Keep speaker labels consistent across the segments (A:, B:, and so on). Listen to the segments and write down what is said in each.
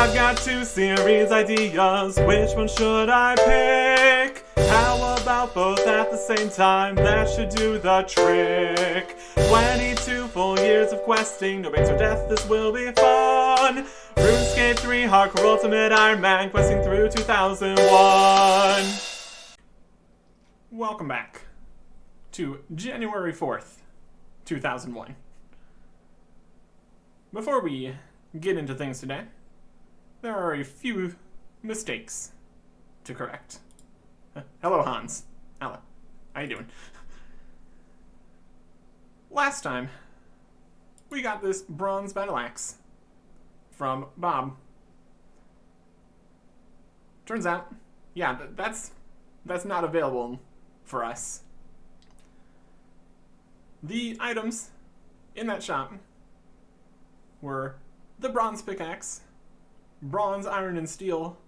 A: I've got 2 series ideas, which one should I pick? How about both at the same time? That should do the trick. 22 full years of questing, no base or death, this will be fun. RuneScape 3 Hardcore Ultimate Ironman, questing through 2001. Welcome back to January 4th, 2001. Before we get into things today, there are a few mistakes to correct. Hello, Hans. Hello. How you doing? Last time, we got this bronze battle axe from Bob. Turns out, yeah, that's not available for us. The items in that shop were the bronze pickaxe, bronze, iron, and steel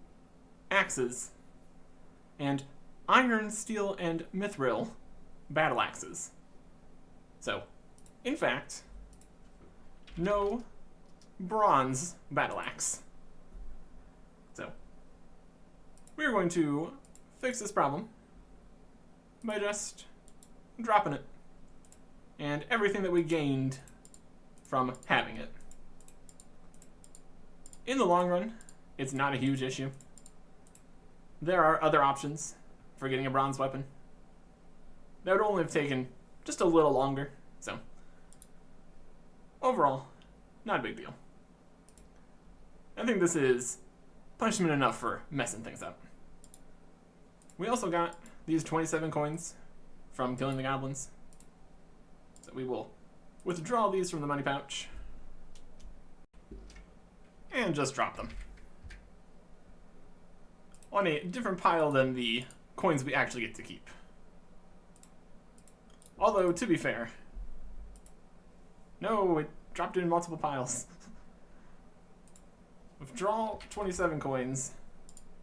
A: axes, and iron, steel, and mithril battle axes. So, in fact, no bronze battle axe. So, we're going to fix this problem by just dropping it and everything that we gained from having it. In the long run, it's not a huge issue. There are other options for getting a bronze weapon. That would only have taken just a little longer, so overall, not a big deal. I think this is punishment enough for messing things up. We also got these 27 coins from killing the goblins, so we will withdraw these from the money pouch and just drop them on a different pile than the coins we actually get to keep. Although, to be fair, no, it dropped it in multiple piles. Withdraw 27 coins,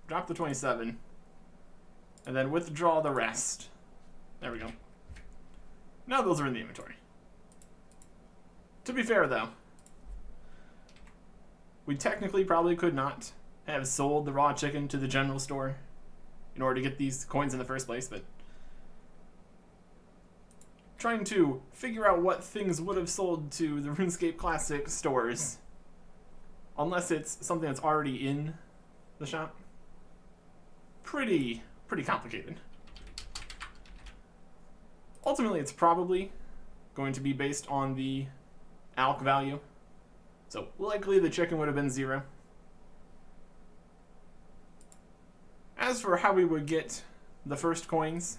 A: drop the 27, and then withdraw the rest. There we go. Now those are in the inventory. To be fair, though, we technically probably could not have sold the raw chicken to the general store in order to get these coins in the first place, but trying to figure out what things would have sold to the RuneScape Classic stores, unless it's something that's already in the shop, pretty complicated. Ultimately, it's probably going to be based on the alch value. So likely the chicken would have been 0. As for how we would get the first coins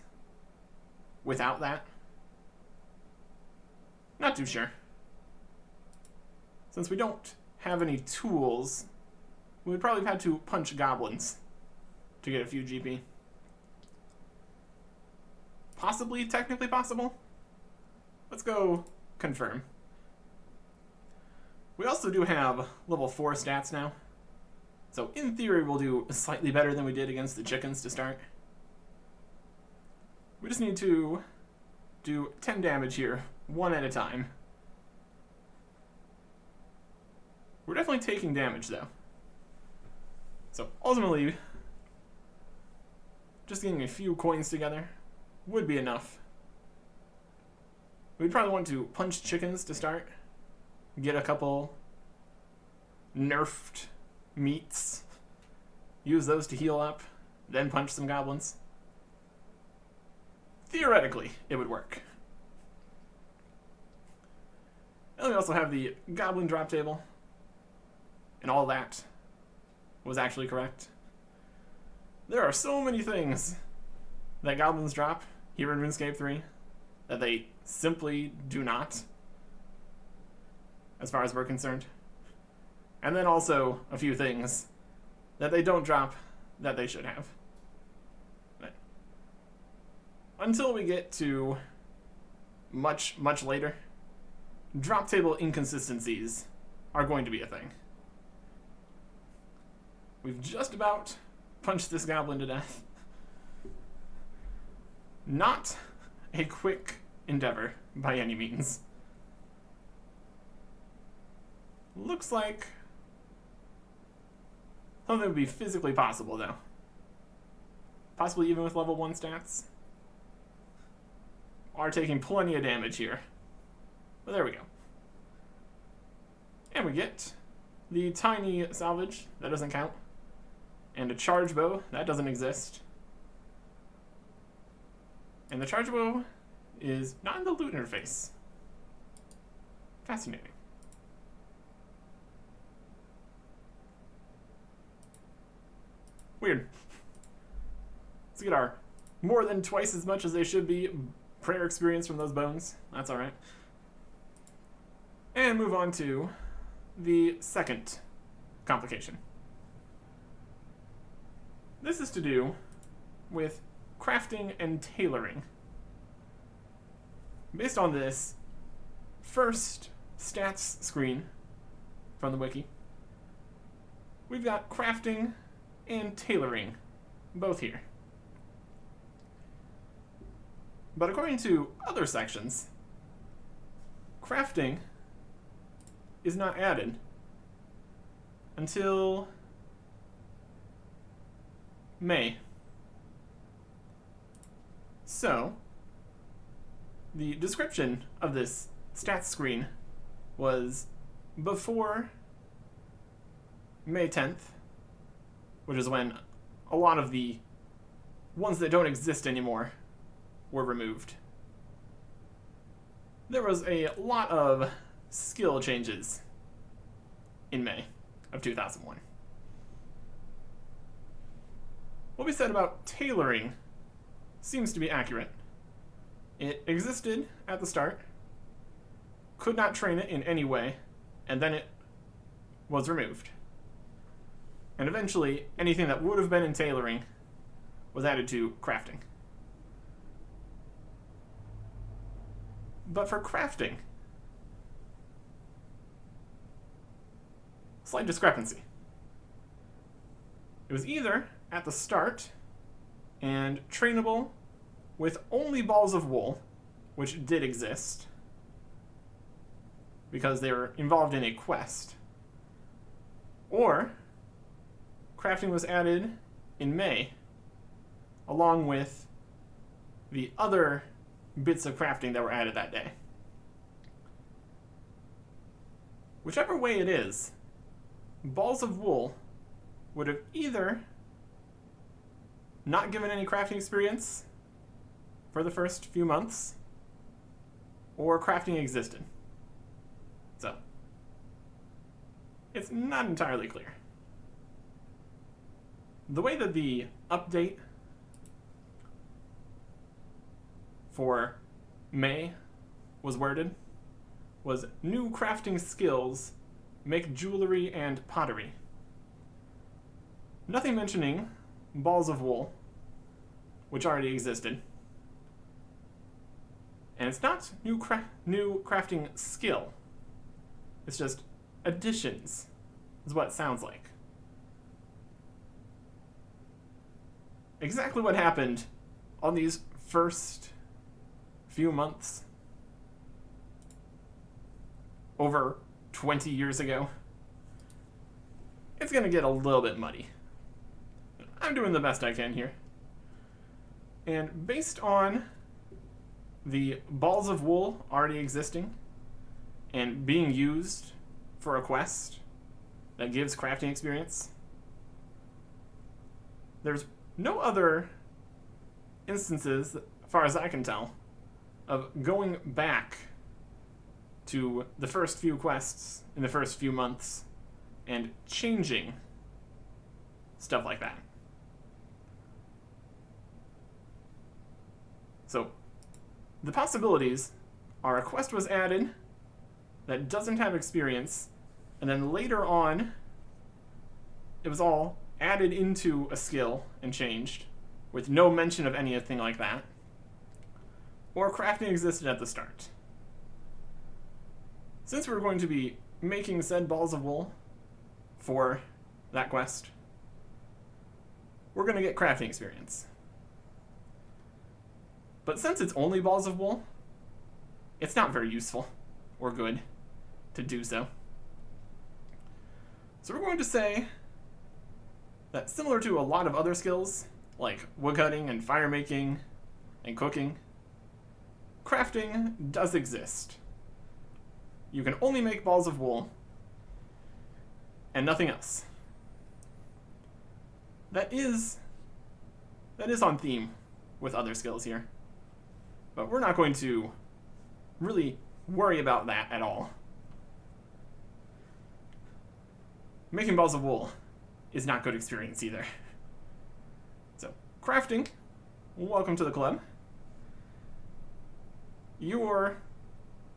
A: without that, not too sure. Since we don't have any tools, we would probably have had to punch goblins to get a few GP. Possibly, technically possible. Let's go confirm. We also do have level 4 stats now. So in theory, we'll do slightly better than we did against the chickens to start. We just need to do 10 damage here, one at a time. We're definitely taking damage, though. So ultimately, just getting a few coins together would be enough. We'd probably want to punch chickens to start. Get a couple nerfed meats. Use those to heal up. Then punch some goblins. Theoretically, it would work. And we also have the goblin drop table. And all that was actually correct. There are so many things that goblins drop here in RuneScape 3 that they simply do not, as far as we're concerned. And then also a few things that they don't drop that they should have. But until we get to much later, drop table inconsistencies are going to be a thing. We've just about punched this goblin to death. Not a quick endeavor by any means. Looks like Something would be physically possible, though. Possibly even with level 1 stats. Are taking plenty of damage here. But there we go. And we get the tiny salvage. That doesn't count. And a charge bow. That doesn't exist. And the charge bow is not in the loot interface. Fascinating. Weird. Let's get our more than twice as much as they should be prayer experience from those bones. That's alright. And move on to the second complication. This is to do with crafting and tailoring. Based on this first stats screen from the wiki, we've got crafting and tailoring both here. But according to other sections, crafting is not added until May. So, the description of this stats screen was before May 10th, which is when a lot of the ones that don't exist anymore were removed. There was a lot of skill changes in May of 2001. What we said about tailoring seems to be accurate. It existed at the start, could not train it in any way, and then it was removed. And eventually, anything that would have been in tailoring was added to crafting. But for crafting, slight discrepancy. It was either at the start and trainable with only balls of wool, which did exist because they were involved in a quest, or crafting was added in May along with the other bits of crafting that were added that day. Whichever way it is, balls of wool would have either not given any crafting experience for the first few months, or crafting existed. So, it's not entirely clear. The way that the update for May was worded was new crafting skills make jewelry and pottery. Nothing mentioning balls of wool, which already existed. And it's not new crafting skill. It's just additions, is what it sounds like. Exactly what happened on these first few months over 20 years ago, it's gonna get a little bit muddy. I'm doing the best I can here. And based on the balls of wool already existing and being used for a quest that gives crafting experience, there's no other instances, as far as I can tell, of going back to the first few quests in the first few months and changing stuff like that. So, the possibilities are a quest was added that doesn't have experience, and then later on, it was all added into a skill and changed, with no mention of anything like that, or crafting existed at the start. Since we're going to be making said balls of wool for that quest, we're going to get crafting experience. But since it's only balls of wool, it's not very useful or good to do so. So we're going to say that similar to a lot of other skills, like woodcutting and fire making and cooking, crafting does exist. You can only make balls of wool and nothing else. That is on theme with other skills here. But we're not going to really worry about that at all. Making balls of wool is not good experience either. So, crafting, welcome to the club. You're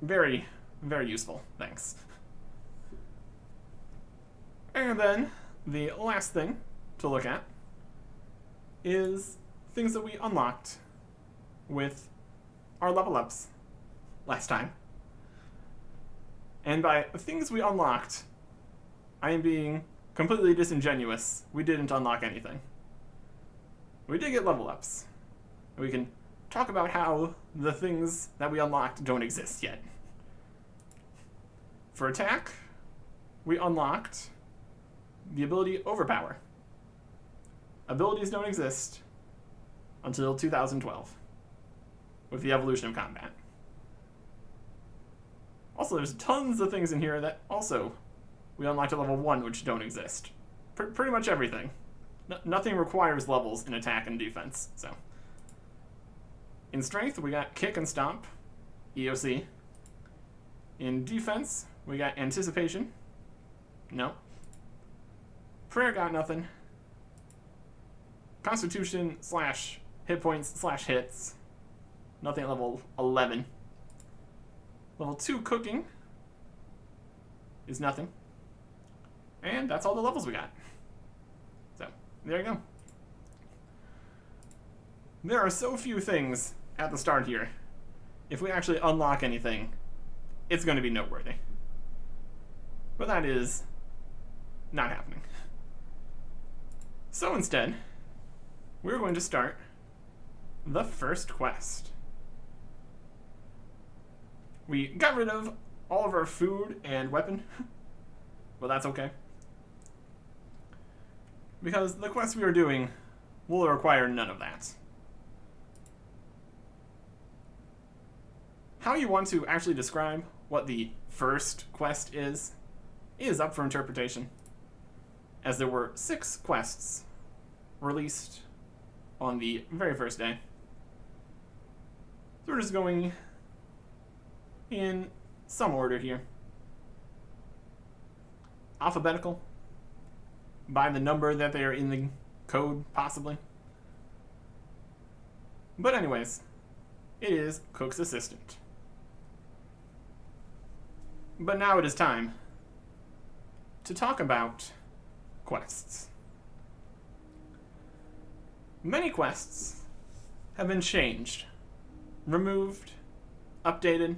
A: very, very useful, thanks. And then, the last thing to look at is things that we unlocked with our level ups last time. And by things we unlocked, I am being completely disingenuous. We didn't unlock anything. We did get level ups. We can talk about how the things that we unlocked don't exist yet. For attack, we unlocked the ability Overpower. Abilities don't exist until 2012 with the evolution of combat. Also, there's tons of things in here that also we unlocked at level 1 which don't exist. Pretty much everything. Nothing requires levels in attack and defense, so. In strength, we got kick and stomp, EOC. In defense, we got anticipation. No. Prayer got nothing. Constitution / hit points / hits. Nothing at level 11. Level 2 cooking is nothing. And that's all the levels we got. So, there you go. There are so few things at the start here. If we actually unlock anything, it's going to be noteworthy. But that is not happening. So instead, we're going to start the first quest. We got rid of all of our food and weapon, but that's okay. Because the quest we are doing will require none of that. How you want to actually describe what the first quest is up for interpretation, as there were 6 quests released on the very first day. So we're just going in some order here. Alphabetical, by the number that they are in the code, possibly. But anyways, it is Cook's Assistant. But now it is time to talk about quests. Many quests have been changed, removed, updated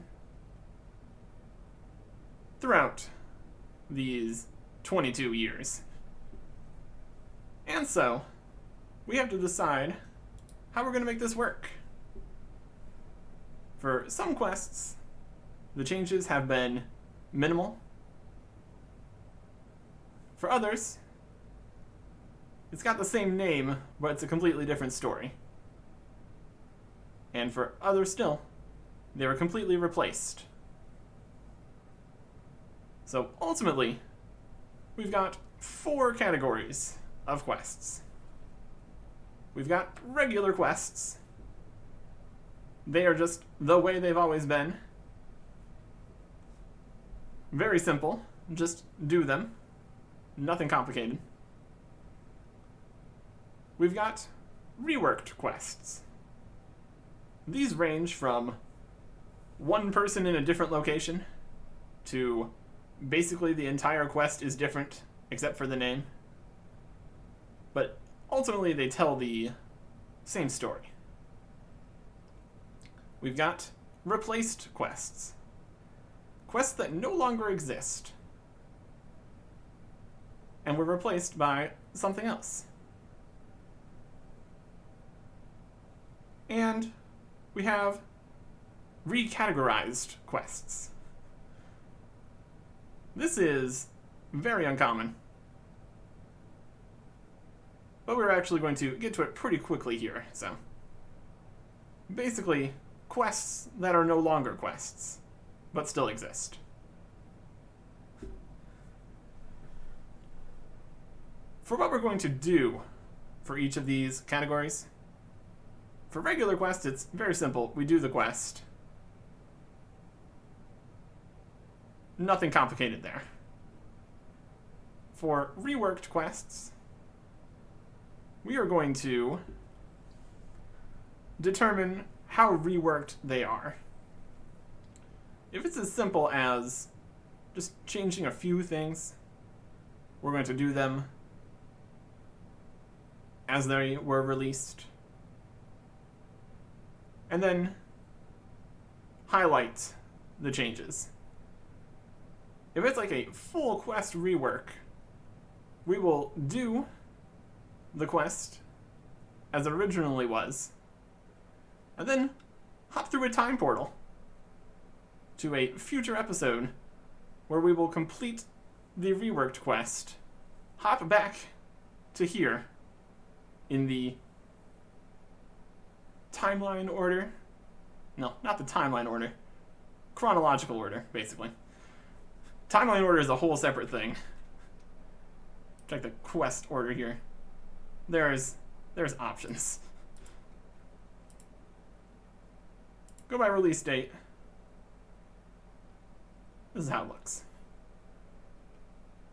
A: throughout these 22 years. And so, we have to decide how we're going to make this work. For some quests, the changes have been minimal. For others, it's got the same name, but it's a completely different story. And for others still, they were completely replaced. So ultimately, we've got 4 categories of quests. We've got regular quests. They are just the way they've always been. Very simple. Just do them. Nothing complicated. We've got reworked quests. These range from one person in a different location to basically the entire quest is different except for the name. But ultimately they tell the same story. We've got replaced quests. Quests that no longer exist and were replaced by something else. And we have recategorized quests. This is very uncommon. but we're actually going to get to it pretty quickly here. So basically, quests that are no longer quests, but still exist. For what we're going to do for each of these categories, for regular quests, it's very simple. We do the quest. Nothing complicated there. For reworked quests, we are going to determine how reworked they are. If it's as simple as just changing a few things, we're going to do them as they were released, and then highlight the changes. If it's like a full quest rework, we will do the quest as it originally was, and then hop through a time portal to a future episode where we will complete the reworked quest, hop back to here in the timeline order. No, not the timeline order. Chronological order, basically. Timeline order is a whole separate thing. Check the quest order here. There's options. Go by release date. This is how it looks.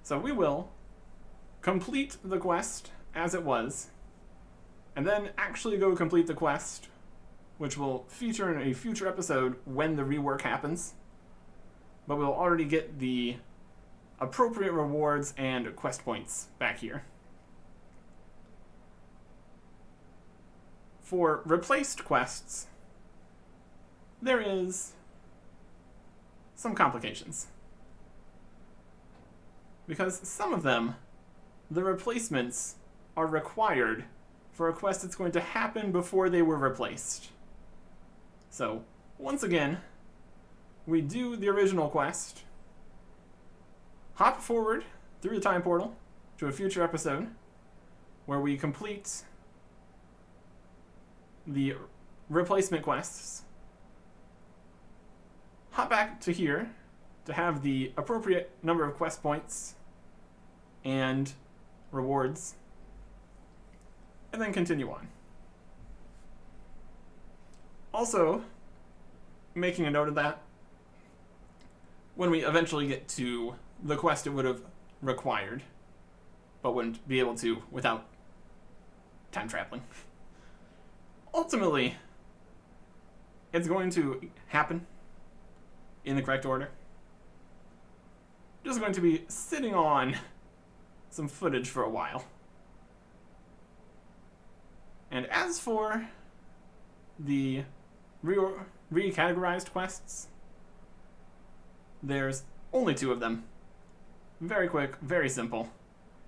A: So we will complete the quest as it was, and then actually go complete the quest, which will feature in a future episode when the rework happens. But we'll already get the appropriate rewards and quest points back here. For replaced quests, there is some complications. Because some of them, the replacements are required for a quest that's going to happen before they were replaced. So, once again, we do the original quest, hop forward through the time portal to a future episode where we complete the replacement quests, hop back to here to have the appropriate number of quest points and rewards, and then continue on. Also, making a note of that, when we eventually get to the quest it would have required, but wouldn't be able to without time traveling. Ultimately, it's going to happen in the correct order. Just going to be sitting on some footage for a while. And as for the recategorized quests, there's only 2 of them. Very quick, very simple.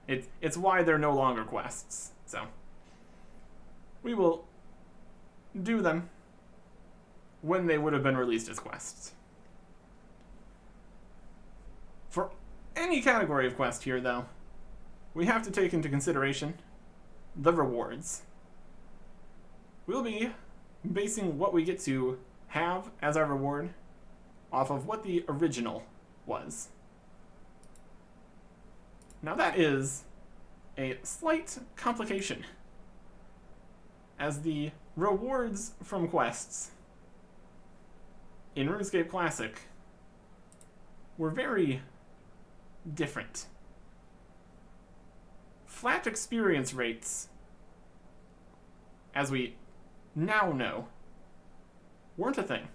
A: It's why they're no longer quests. So we will do them when they would have been released as quests. For any category of quest here, though, we have to take into consideration the rewards. We'll be basing what we get to have as our reward off of what the original was. Now that is a slight complication, as the rewards from quests in RuneScape Classic were very different. Flat experience rates, as we now know, weren't a thing.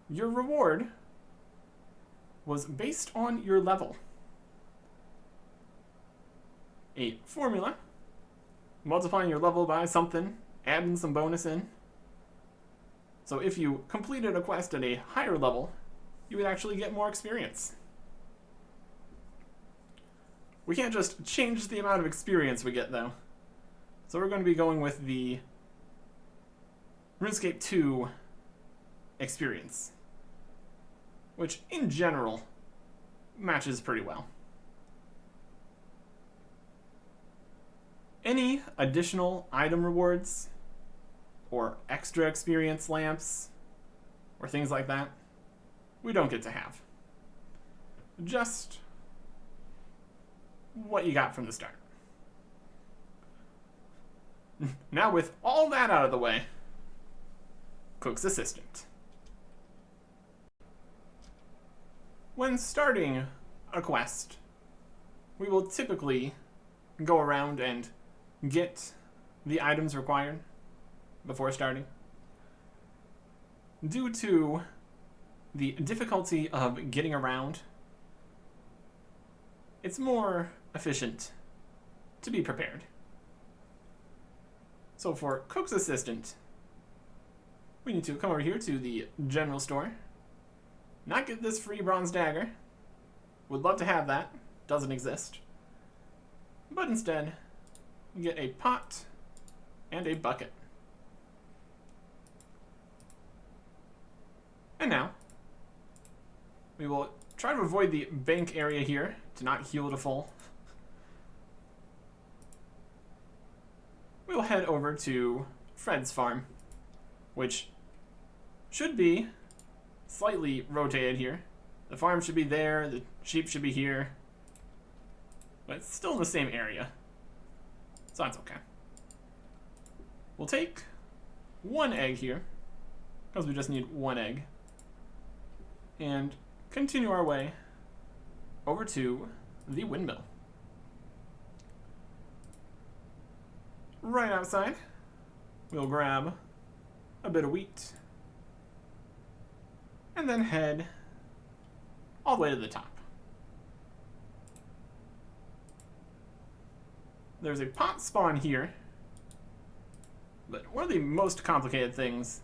A: Your reward was based on your level. A formula, multiplying your level by something, adding some bonus in. So if you completed a quest at a higher level, you would actually get more experience. We can't just change the amount of experience we get, though. So we're going to be going with the RuneScape 2 experience, which in general matches pretty well. any additional item rewards or extra experience lamps or things like that, we don't get to have. Just what you got from the start. Now with all that out of the way, Cook's Assistant. When starting a quest, we will typically go around and get the items required before starting. Due to the difficulty of getting around, it's more efficient to be prepared. So for Cook's Assistant, we need to come over here to the general store, not get this free bronze dagger. Would love to have that, doesn't exist. But instead, get a pot and a bucket. And now, we will try to avoid the bank area here to not heal to full. We will head over to Fred's farm, which should be slightly rotated here. The farm should be there, the sheep should be here, but it's still in the same area, so that's okay. We'll take one egg here, because we just need one egg, and continue our way over to the windmill. Right outside, we'll grab a bit of wheat, and then head all the way to the top. There's a pot spawn here, but one of the most complicated things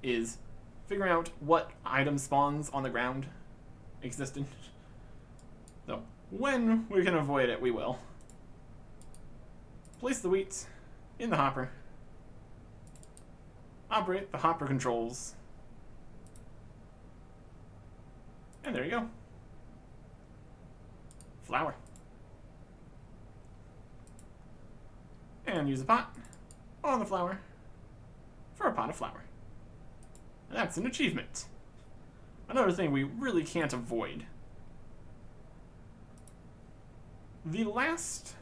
A: is figuring out what item spawns on the ground existed. So when we can avoid it, we will. Place the wheat in the hopper. Operate the hopper controls. And there you go. Flour. And use a pot on the flour for a pot of flour. And that's an achievement. Another thing we really can't avoid. The last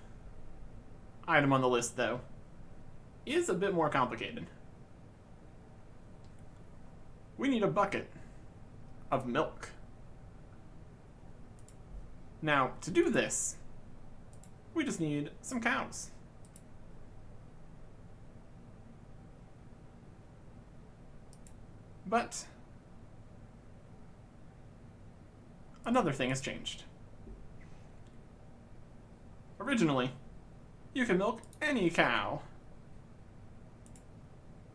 A: item on the list, though, is a bit more complicated. We need a bucket of milk. Now, to do this, we just need some cows. But another thing has changed. Originally, you could milk any cow,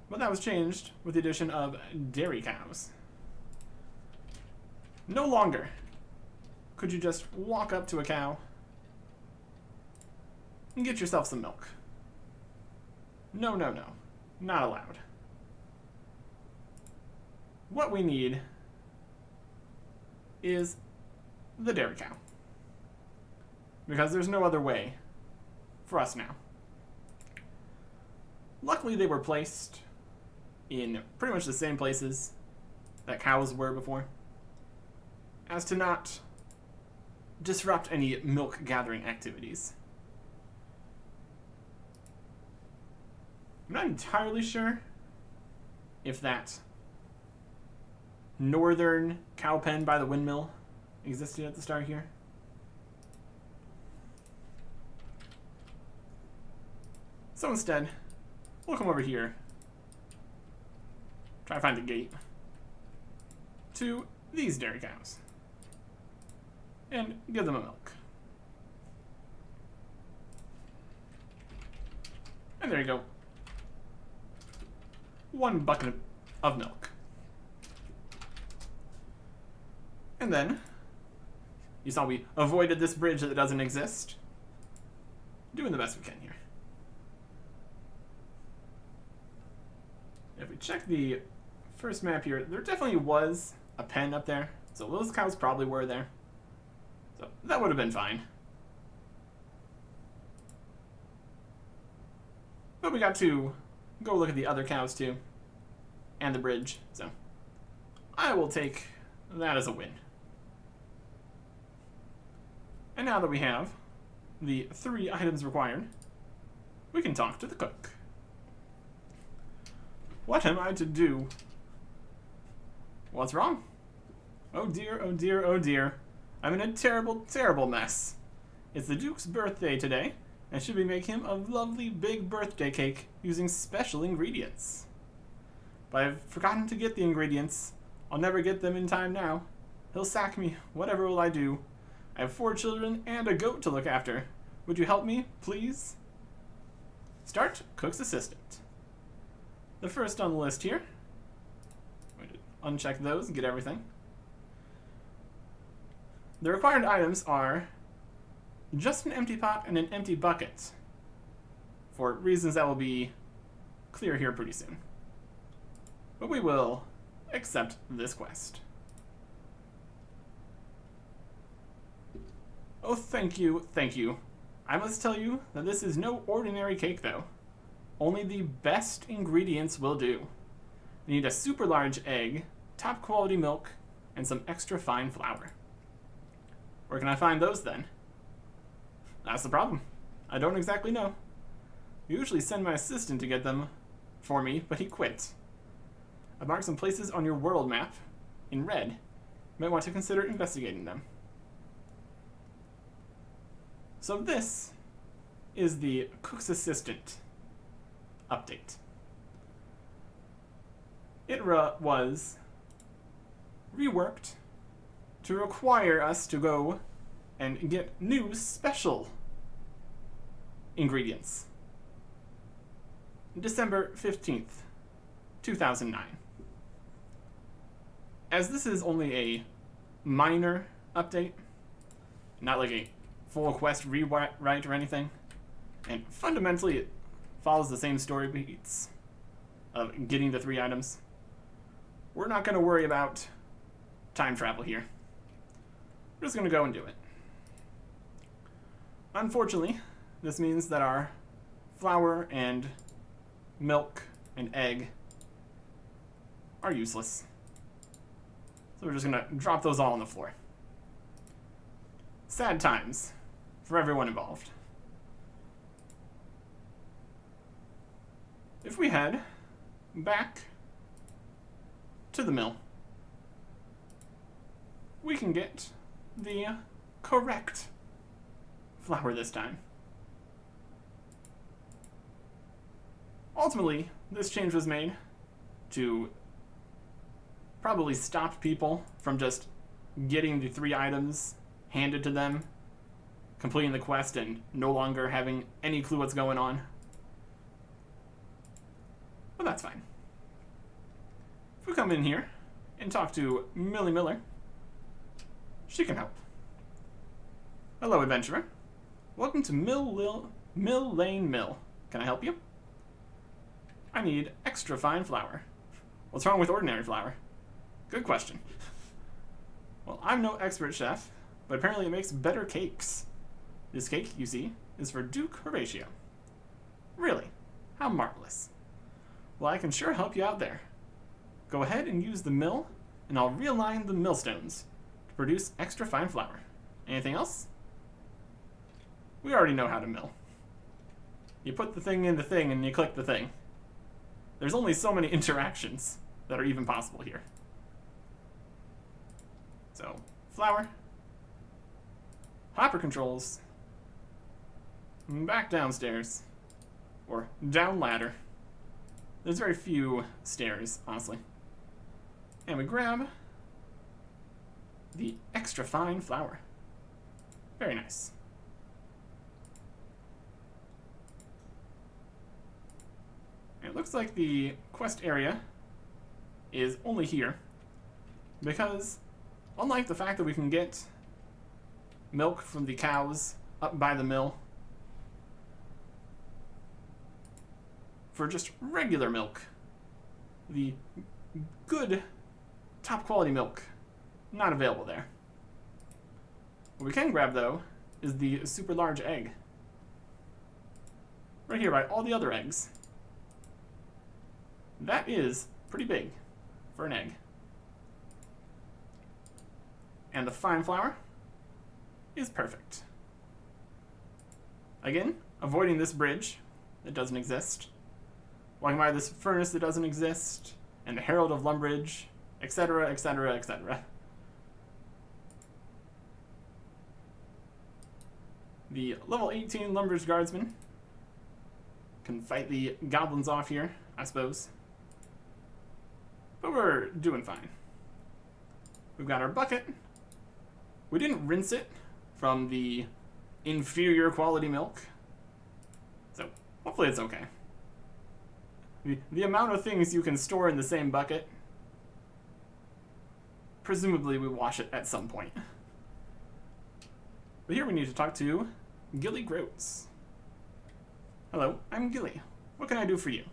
A: but that was changed with the addition of dairy cows. No longer could you just walk up to a cow and get yourself some milk. No, no, no. Not allowed. What we need is the dairy cow, because there's no other way for us now. Luckily, they were placed in pretty much the same places that cows were before, as to not disrupt any milk gathering activities. I'm not entirely sure if that northern cow pen by the windmill existed at the start here. So instead, we'll come over here, try to find the gate to these dairy cows, and give them a milk. And there you go. One bucket of milk. And then, you saw we avoided this bridge that doesn't exist. Doing the best we can here. If we check the first map here, there definitely was a pen up there. So those cows probably were there. So that would have been fine.
B: But we got to go look at the other cows too. And the bridge, so I will take that as a win. And now that we have the 3 items required, we can talk to the cook. What am I to do? What's wrong? Oh dear, oh dear, oh dear. I'm in a terrible, terrible mess. It's the Duke's birthday today, and should we make him a lovely big birthday cake using special ingredients? But I've forgotten to get the ingredients. I'll never get them in time now. He'll sack me. Whatever will I do? I have 4 children and a goat to look after. Would you help me, please? Start cook's assistant. The first on the list here. I'm going to uncheck those and get everything. The required items are just an empty pot and an empty bucket, for reasons that will be clear here pretty soon. But we will accept this quest. Oh, thank you, thank you. I must tell you that this is no ordinary cake, though. Only the best ingredients will do. You need a super large egg, top quality milk, and some extra fine flour. Where can I find those then? That's the problem. I don't exactly know. I usually send my assistant to get them for me, but he quit. I've marked some places on your world map in red. You might want to consider investigating them. So this is the cook's assistant update. It was reworked to require us to go and get new special ingredients. December 15th, 2009. As this is only a minor update, not like a full quest rewrite or anything, and fundamentally it follows the same story beats of getting the 3 items, we're not going to worry about time travel here. We're just going to go and do it. Unfortunately, this means that our flour and milk and egg are useless. So we're just going to drop those all on the floor. Sad times for everyone involved. If we head back to the mill, we can get the correct flour this time. Ultimately, this change was made to probably stop people from just getting the 3 items handed to them, completing the quest, and no longer having any clue what's going on. But that's fine. If we come in here and talk to Millie Miller, she can help. Hello, adventurer. Welcome to Mill Lane Mill. Can I help you? I need extra fine flour. What's wrong with ordinary flour? Good question. Well, I'm no expert chef, but apparently it makes better cakes. This cake, you see, is for Duke Horacio. Really? How marvelous. Well, I can sure help you out there. Go ahead and use the mill, and I'll realign the millstones to produce extra fine flour. Anything else? We already know how to mill. You put the thing in the thing, and you click the thing. There's only so many interactions that are even possible here. So, flour, hopper controls, back downstairs, or down ladder. There's very few stairs, honestly. And we grab the extra fine flour. Very nice. And it looks like the quest area is only here because, unlike the fact that we can get milk from the cows up by the mill, for just regular milk, the good top quality milk, not available there. What we can grab though is the super large egg. right here by all the other eggs. That is pretty big for an egg. And the fine flour is perfect. Again, avoiding this bridge that doesn't exist. Walking by this furnace that doesn't exist. And the Herald of Lumbridge, etc., etc., etc. The level 18 Lumbridge Guardsman can fight the goblins off here, I suppose. But we're doing fine. We've got our bucket. We didn't rinse it from the inferior quality milk. So hopefully it's okay. The amount of things you can store in the same bucket, presumably we wash it at some point. But here we need to talk to Gilly Groats. Hello, I'm Gilly. What can I do for you?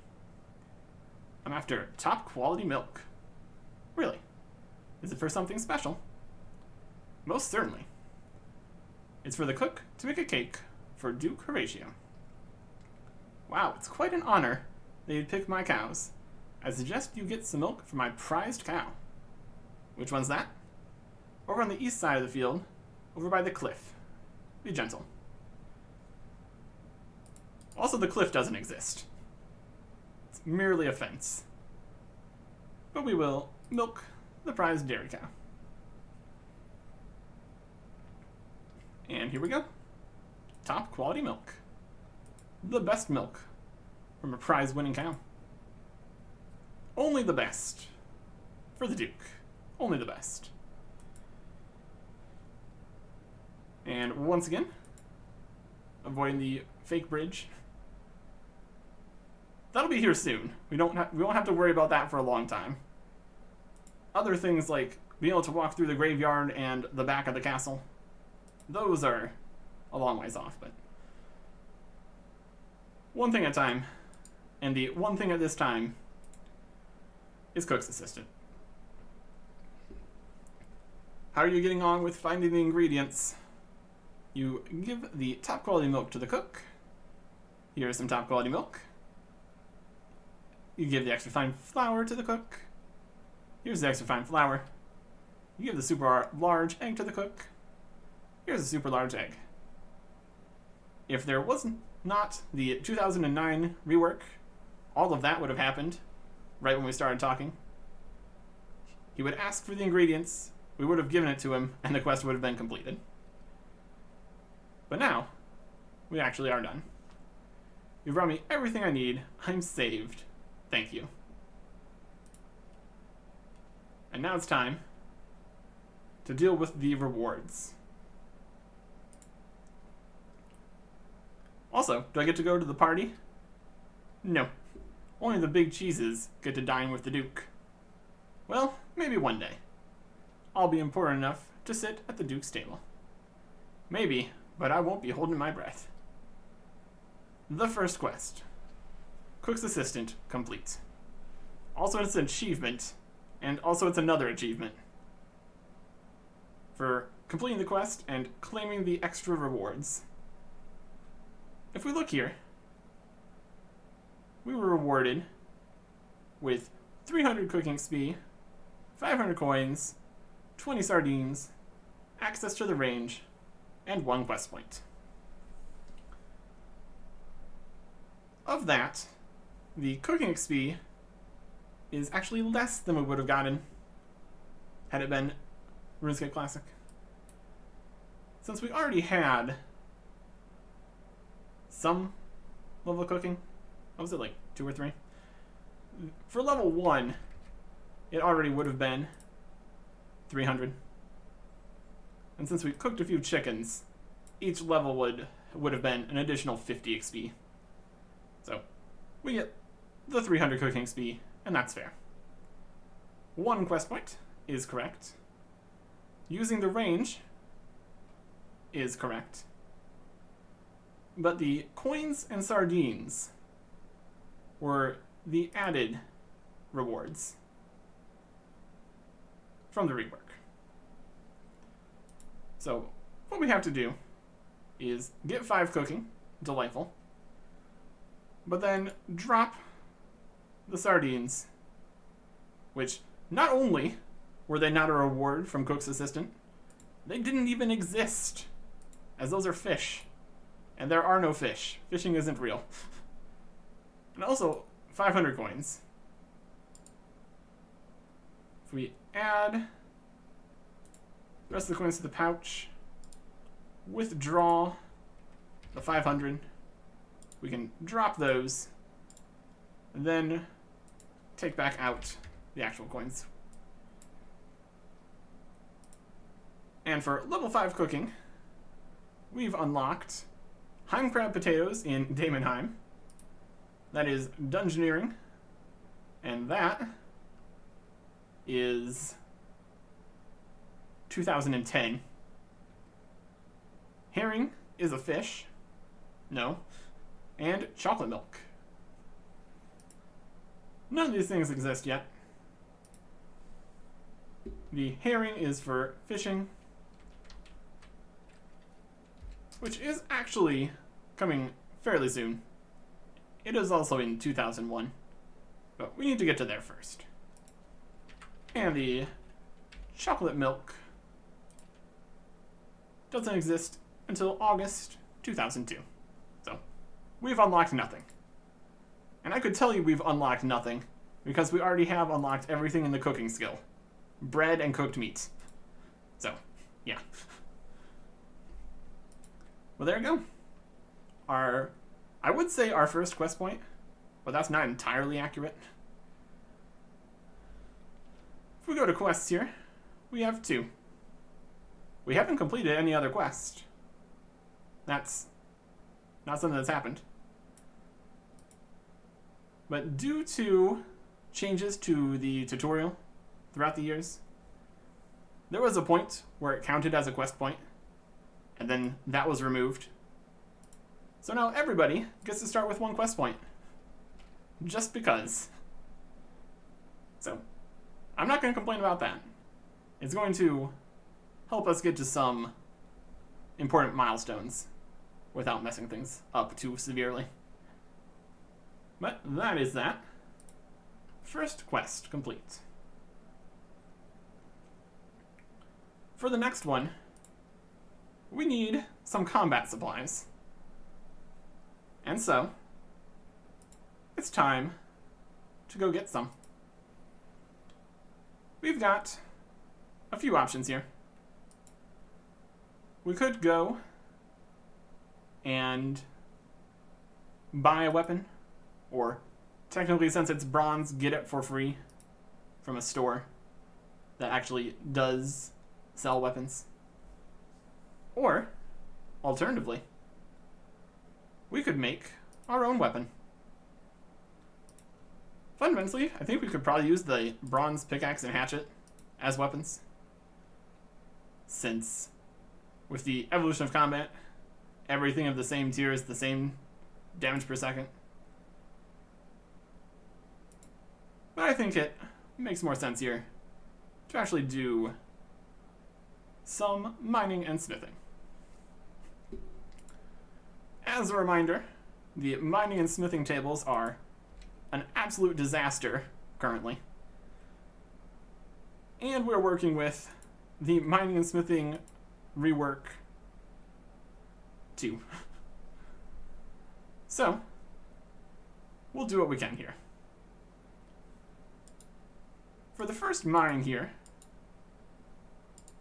B: I'm after top quality milk. Really? Is it for something special? Most certainly. It's for the cook to make a cake for Duke Horacio. Wow, it's quite an honor that you'd pick my cows. I suggest you get some milk from my prized cow. Which one's that? Over on the east side of the field, over by the cliff. Be gentle. Also, the cliff doesn't exist. It's merely a fence. But we will milk the prized dairy cow. And here we go. Top quality milk. The best milk from a prize-winning cow. Only the best. For the Duke. Only the best. And once again, avoiding the fake bridge. That'll be here soon. We won't have to worry about that for a long time. Other things like being able to walk through the graveyard and the back of the castle, those are a long ways off, but one thing at a time. And the one thing at this time is Cook's Assistant. How are you getting on with finding the ingredients? You give the top quality milk to the cook. Here's some top quality milk. You give the extra fine flour to the cook. Here's the extra fine flour. You give the super large egg to the cook. Here's a super large egg. If there wasn't not the 2009 rework, all of that would have happened right when we started talking. He would ask for the ingredients, we would have given it to him, and the quest would have been completed. But now, we actually are done. You've brought me everything I need. I'm saved. Thank you. And now it's time to deal with the rewards. Also, do I get to go to the party? No. Only the big cheeses get to dine with the Duke. Well, maybe one day. I'll be important enough to sit at the Duke's table. Maybe, but I won't be holding my breath. The first quest. Cook's Assistant complete. Also, it's an achievement, and also it's another achievement for completing the quest and claiming the extra rewards. If we look here, we were rewarded with 300 cooking XP, 500 coins, 20 sardines, access to the range, and 1 quest point. Of that, the cooking XP is actually less than we would have gotten had it been RuneScape Classic. Since we already had some level of cooking, what was it, like 2 or 3? For level 1, it already would have been 300. And since we cooked a few chickens, each level would have been an additional 50 XP. So we get the 300 cooking XP, and that's fair. 1 quest point is correct. Using the range is correct. But the coins and sardines were the added rewards from the rework. So what we have to do is get 5 cooking, delightful, but then drop the sardines, which not only were they not a reward from Cook's assistant, they didn't even exist, as those are fish, and there are no fish. Fishing isn't real. And also, 500 coins. If we add the rest of the coins to the pouch, withdraw the 500, we can drop those, and then take back out the actual coins. And for level 5 cooking, we've unlocked Heim Crab Potatoes in Daemonheim. That is Dungeoneering, and that is 2010. Herring is a fish. No. And chocolate milk. None of these things exist yet. The herring is for fishing, which is actually coming fairly soon. It is also in 2001, but we need to get to there first. And the chocolate milk doesn't exist until August 2002. So, we've unlocked nothing. And I could tell you we've unlocked nothing, because we already have unlocked everything in the cooking skill. Bread and cooked meat. So, yeah. Well, there you go. I would say our first quest point, but that's not entirely accurate. If we go to quests here, we have 2. We haven't completed any other quest. That's not something that's happened. But due to changes to the tutorial throughout the years, there was a point where it counted as a quest point, and then that was removed. So now everybody gets to start with 1 quest point. Just because. So, I'm not going to complain about that. It's going to help us get to some important milestones without messing things up too severely. But that is that. First quest complete. For the next one, we need some combat supplies. And so, it's time to go get some. We've got a few options here. We could go and buy a weapon, or technically, since it's bronze, get it for free from a store that actually does sell weapons. Or, alternatively, we could make our own weapon. Fundamentally, I think we could probably use the bronze pickaxe and hatchet as weapons, since with the evolution of combat, everything of the same tier is the same damage per second. But I think it makes more sense here to actually do some mining and smithing. As a reminder, the mining and smithing tables are an absolute disaster currently. And we're working with the mining and smithing rework 2. So, we'll do what we can here. For the first mine here,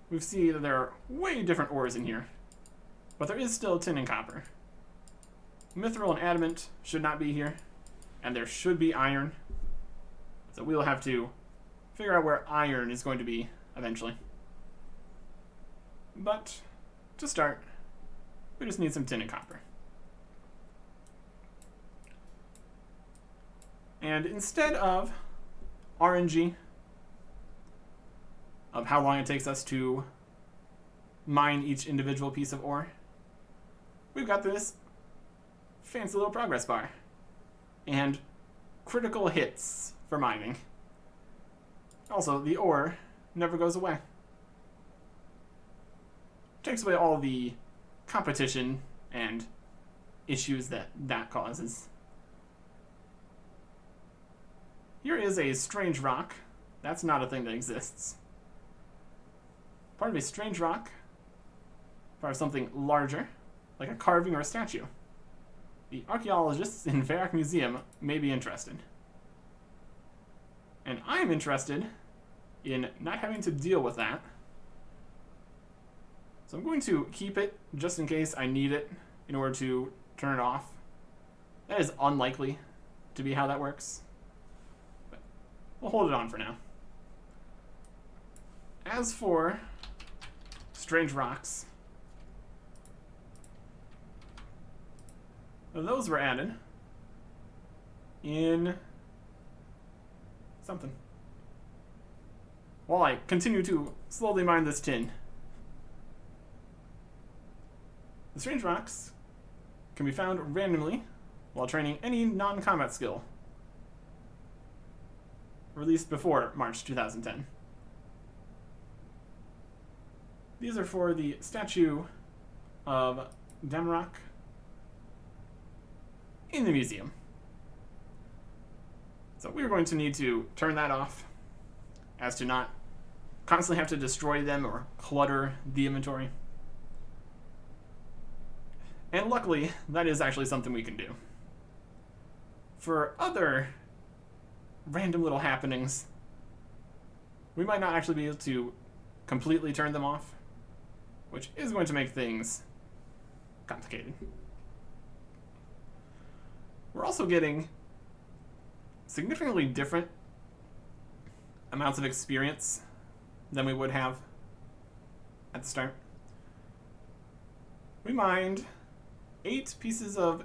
B: we see that there are way different ores in here, but there is still tin and copper. Mithril and adamant should not be here, and there should be iron. So we'll have to figure out where iron is going to be eventually. But to start, we just need some tin and copper. And instead of RNG, of how long it takes us to mine each individual piece of ore, we've got this fancy little progress bar and critical hits for mining. Also, the ore never goes away. Takes away all the competition and issues that causes. here is a strange rock. That's not a thing that exists. Part of a strange rock. Part of something larger, like a carving or a statue. The archaeologists in Varrock Museum may be interested. And I'm interested in not having to deal with that. So I'm going to keep it just in case I need it in order to turn it off. That is unlikely to be how that works. But we'll hold it on for now. As for strange rocks, those were added in something. While I continue to slowly mine this tin. The strange rocks can be found randomly while training any non-combat skill released before March 2010. These are for the statue of Damrock in the museum. So we're going to need to turn that off as to not constantly have to destroy them or clutter the inventory. And luckily, that is actually something we can do. For other random little happenings, we might not actually be able to completely turn them off, which is going to make things complicated. We're also getting significantly different amounts of experience than we would have at the start. We mined 8 pieces of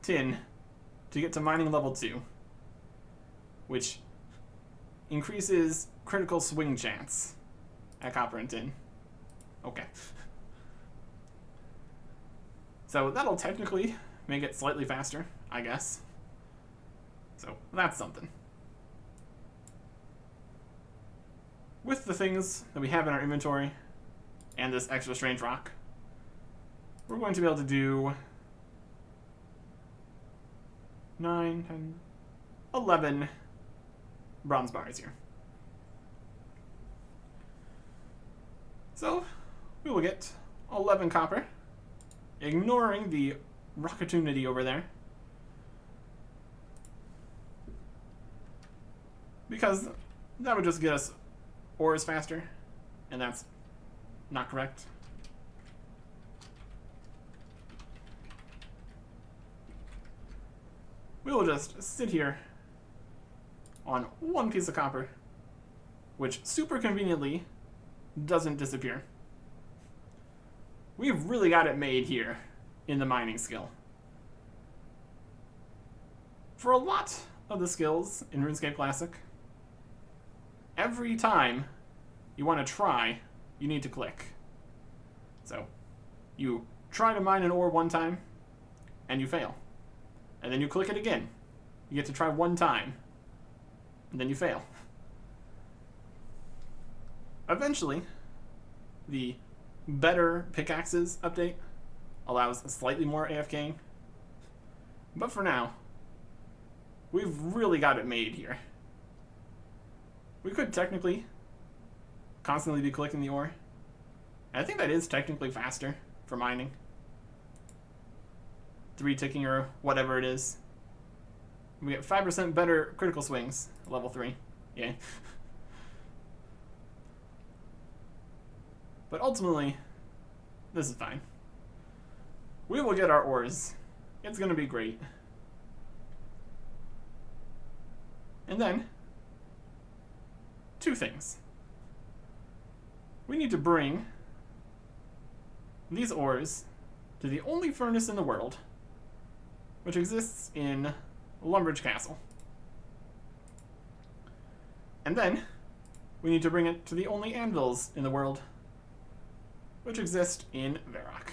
B: tin to get to mining level 2, which increases critical swing chance at copper and tin. Okay. So that'll technically make it slightly faster, I guess. So that's something. With the things that we have in our inventory and this extra strange rock, we're going to be able to do 9, 10, 11 bronze bars here. So we will get 11 copper, ignoring the opportunity over there, because that would just get us ores faster, and that's not correct. We will just sit here on 1 piece of copper, which super conveniently doesn't disappear. We've really got it made here in the mining skill. For a lot of the skills in RuneScape Classic, every time you want to try, you need to click. So, you try to mine an ore one time, and you fail. And then you click it again. You get to try 1 time, and then you fail. Eventually, the better pickaxes update allows slightly more AFKing. But for now, we've really got it made here. We could technically constantly be clicking the ore. And I think that is technically faster for mining. 3 ticking or whatever it is. We get 5% better critical swings at level 3. Yay. But ultimately, this is fine. We will get our ores. It's going to be great. And then, 2 things. We need to bring these ores to the only furnace in the world, which exists in Lumbridge Castle. And then, we need to bring it to the only anvils in the world, which exist in Varrock.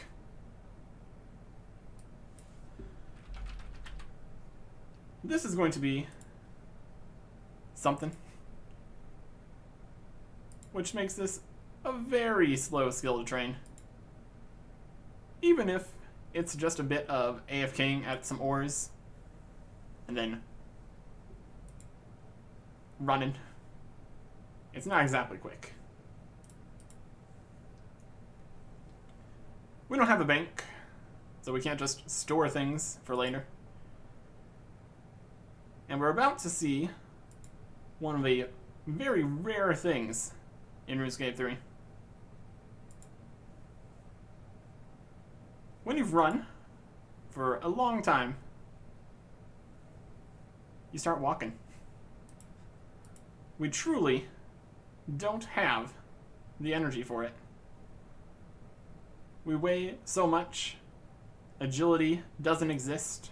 B: This is going to be something, which makes this a very slow skill to train. Even if it's just a bit of AFKing at some ores, and then running. It's not exactly quick. We don't have a bank, so we can't just store things for later. And we're about to see one of the very rare things in RuneScape 3. When you've run for a long time, you start walking. We truly don't have the energy for it. We weigh so much. Agility doesn't exist.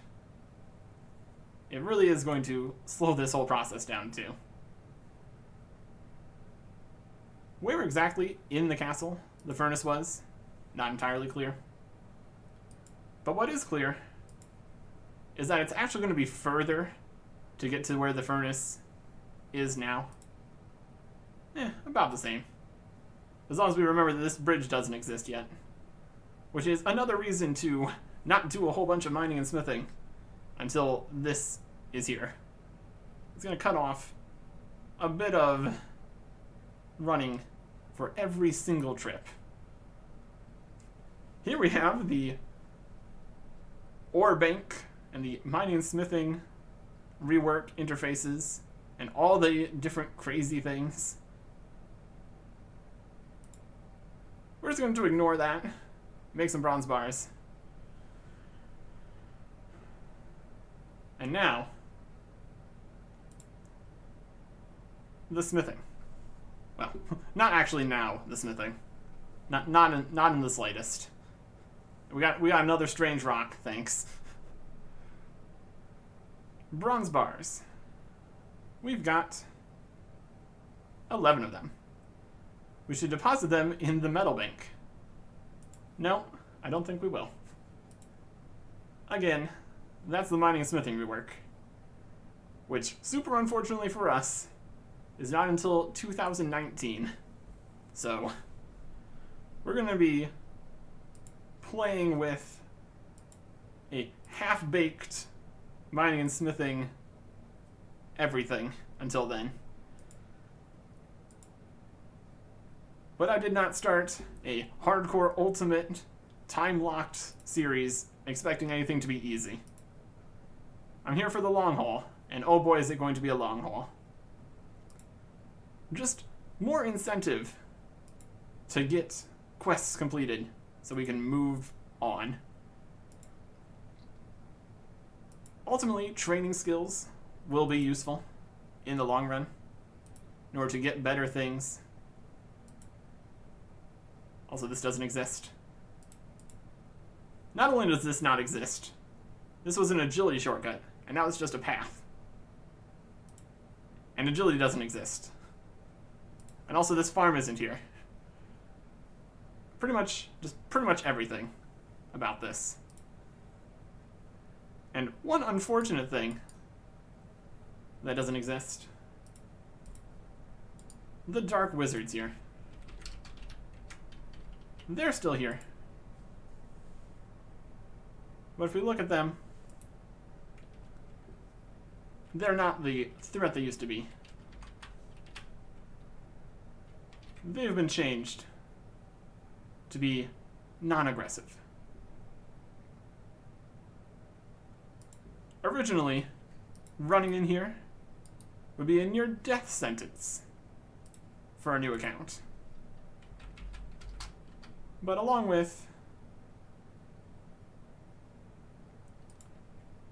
B: It really is going to slow this whole process down too. Where exactly in the castle the furnace was, not entirely clear. But what is clear is that it's actually going to be further to get to where the furnace is now. About the same. As long as we remember that this bridge doesn't exist yet. Which is another reason to not do a whole bunch of mining and smithing until this is here. It's going to cut off a bit of running for every single trip. Here we have the ore bank and the mining and smithing rework interfaces and all the different crazy things. We're just going to ignore that. Make some bronze bars. And now, the smithing. Well, not actually now, the smithing. Not in the slightest. We got another strange rock, thanks. Bronze bars. We've got 11 of them. We should deposit them in the metal bank. No, I don't think we will. Again, that's the mining and smithing rework. Which, super unfortunately for us, is not until 2019. So, we're going to be playing with a half-baked mining and smithing everything until then. But I did not start a hardcore ultimate time-locked series expecting anything to be easy. I'm here for the long haul, and oh boy is it going to be a long haul. Just more incentive to get quests completed so we can move on. Ultimately, training skills will be useful in the long run in order to get better things. Also, this doesn't exist. Not only does this not exist, this was an agility shortcut, and now it's just a path. And agility doesn't exist. And also, this farm isn't here. Pretty much everything about this. And one unfortunate thing that doesn't exist. The Dark Wizards here. They're still here. But if we look at them, they're not the threat they used to be. They've been changed to be non-aggressive. Originally, running in here would be a near-death sentence for a new account. But along with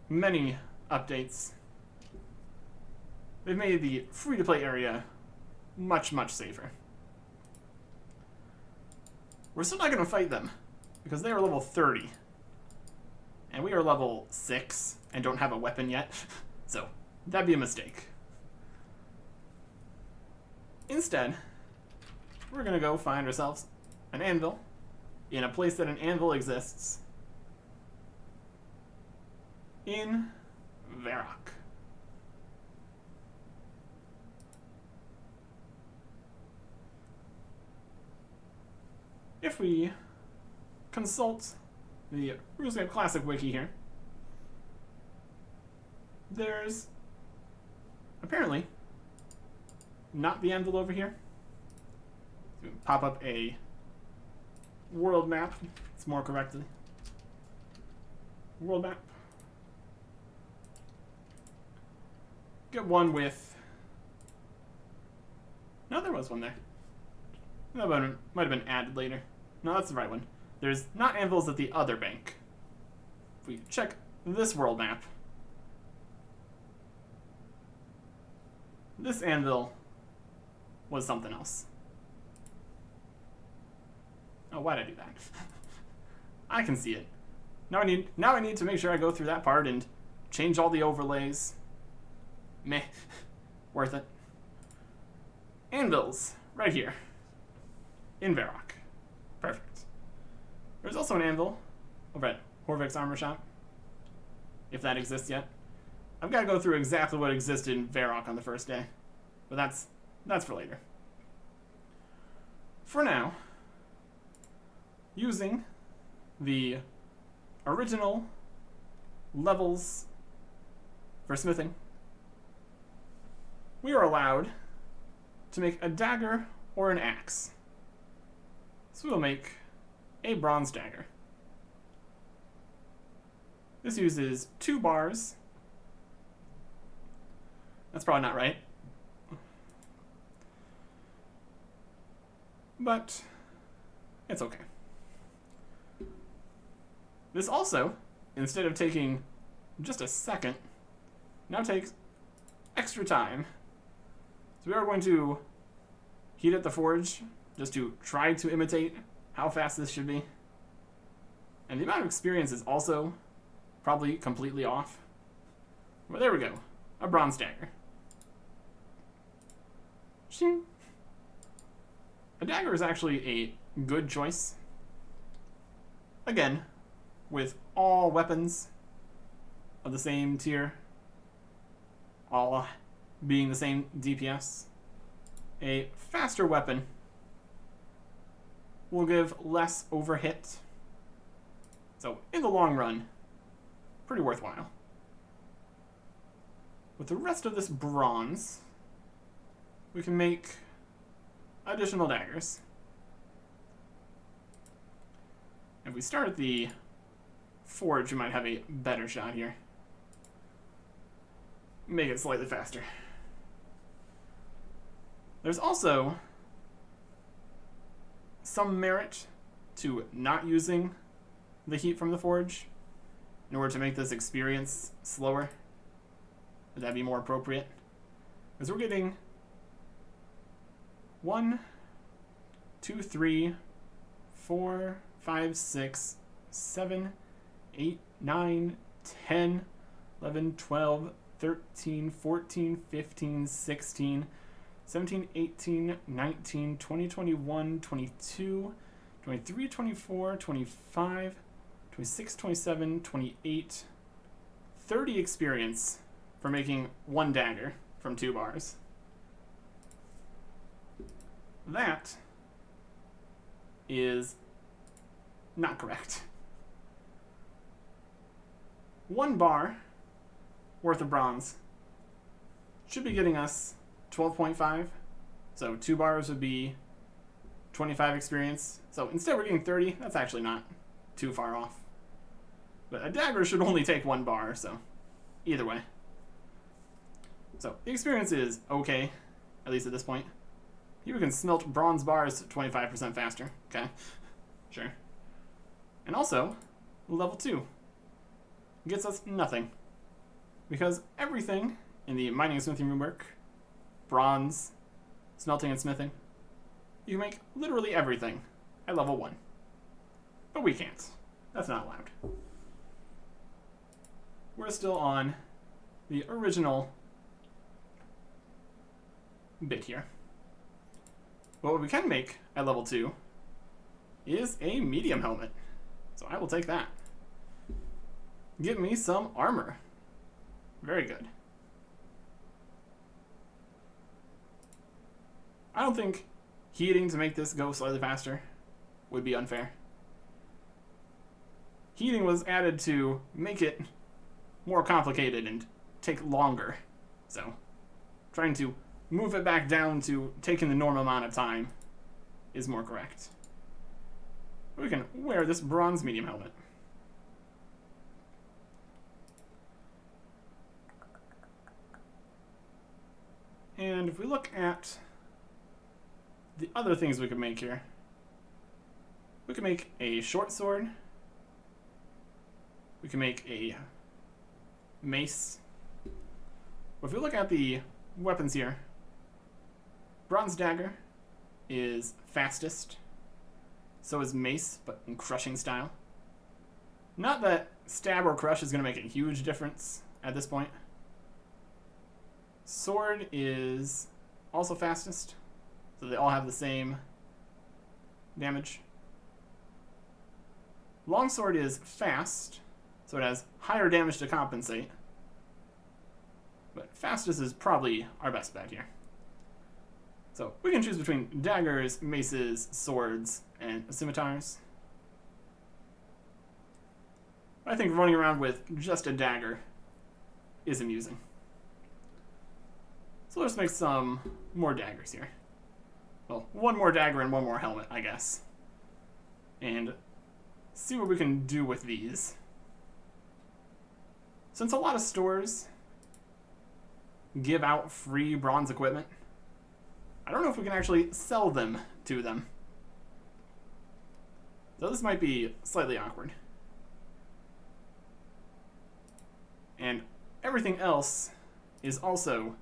B: many updates, they've made the free-to-play area much, much safer. We're still not going to fight them, because they are level 30. And we are level 6 and don't have a weapon yet, so that'd be a mistake. Instead, we're going to go find ourselves an anvil in a place that an anvil exists. In Varrock. If we consult the RuneScape Classic Wiki here, there's apparently not the anvil over here. So pop up a world map. It's more correctly. World map. Get one with... No, there was one there. That might have been added later. No, that's the right one. There's not anvils at the other bank. If we check this world map, this anvil was something else. Oh, why'd I do that? I can see it. Now I need to make sure I go through that part and change all the overlays. Meh. Worth it. Anvils, right here. In Varrock. Perfect. There's also an anvil over at Horvik's Armor Shop. If that exists yet. I've got to go through exactly what existed in Varrock on the first day. But that's for later. For now, using the original levels for smithing, we are allowed to make a dagger or an axe. So we'll make a bronze dagger. This uses 2 bars. That's probably not right. But it's okay. This also, instead of taking just a second, now takes extra time. So we are going to heat at the forge just to try to imitate how fast this should be. And the amount of experience is also probably completely off. But there we go. A bronze dagger. Shing. A dagger is actually a good choice. Again, with all weapons of the same tier, all being the same DPS, a faster weapon will give less overhit. So, in the long run, pretty worthwhile. With the rest of this bronze, we can make additional daggers. If we start at the forge, we might have a better shot here. Make it slightly faster. There's also some merit to not using the heat from the forge in order to make this experience slower. Would that be more appropriate? Because we're getting 1, 2, 3, 4, 5, 6, 7, 8, 9, 10, 11, 12, 13, 14, 15, 16, 17, 18, 19, 20, 21, 22, 23, 24, 25, 26, 27, 28, 30 experience for making 1 dagger from 2 bars. That is not correct. 1 bar worth of bronze should be getting us 12.5. So 2 bars would be 25 experience. So instead we're getting 30. That's actually not too far off. But a dagger should only take 1 bar, so either way. So the experience is okay, at least at this point. You can smelt bronze bars 25% faster. Okay, sure. And also, level 2 gets us nothing. Because everything in the mining and smithing room work, bronze, smelting and smithing, you can make literally everything at level 1. But we can't. That's not allowed. We're still on the original bit here. But what we can make at level 2 is a medium helmet. So I will take that. Give me some armor. Very good. I don't think heating to make this go slightly faster would be unfair. Heating was added to make it more complicated and take longer. So, trying to move it back down to taking the normal amount of time is more correct. We can wear this bronze medium helmet. And if we look at the other things we could make here, we can make a short sword. We can make a mace. But if we look at the weapons here, bronze dagger is fastest. So is mace, but in crushing style. Not that stab or crush is going to make a huge difference at this point. Sword is also fastest, so they all have the same damage. Longsword is fast, so it has higher damage to compensate. But fastest is probably our best bet here. So we can choose between daggers, maces, swords, and scimitars. I think running around with just a dagger is amusing. So let's make some more daggers here. Well, one more dagger and one more helmet, I guess. And see what we can do with these. Since a lot of stores give out free bronze equipment, I don't know if we can actually sell them to them. So this might be slightly awkward. And everything else is also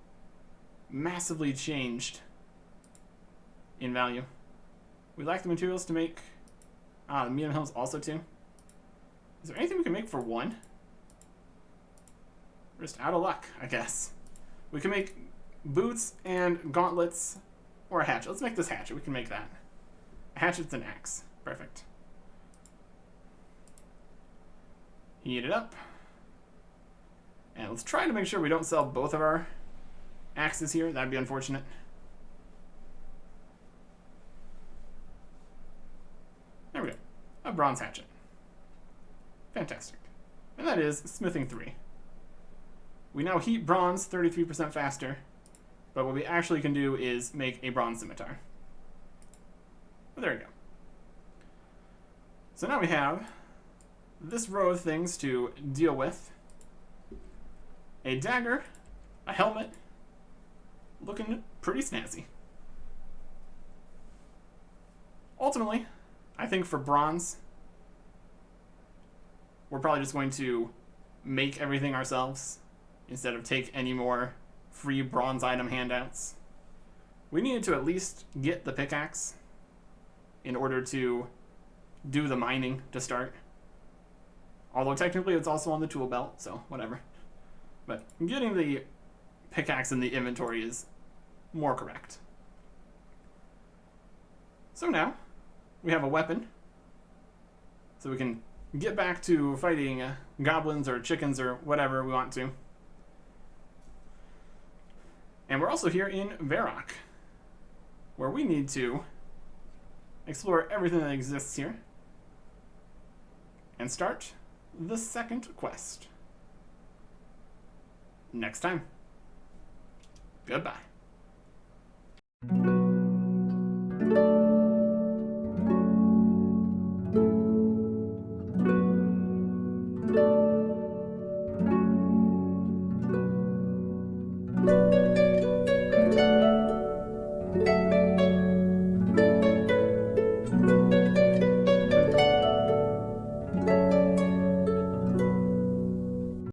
B: massively changed in value. We lack the materials to make the medium helms also too. Is there anything we can make for one? We're just out of luck, I guess. We can make boots and gauntlets or a hatchet. Let's make this hatchet. We can make that. A hatchet's an axe. Perfect. Heat it up. And let's try to make sure we don't sell both of our axes here. That'd be unfortunate. There we go. A bronze hatchet. Fantastic. And that is smithing 3. We now heat bronze 33% faster, but what we actually can do is make a bronze scimitar. Well, there we go. So now we have this row of things to deal with. A dagger, a helmet, looking pretty snazzy. Ultimately, I think for bronze, we're probably just going to make everything ourselves instead of take any more free bronze item handouts. We needed to at least get the pickaxe in order to do the mining to start. Although technically it's also on the tool belt, so whatever. But getting the pickaxe in the inventory is more correct. So now we have a weapon, so we can get back to fighting goblins or chickens or whatever we want to. And we're also here in Varrock, where we need to explore everything that exists here and start the second quest. Next time. Goodbye.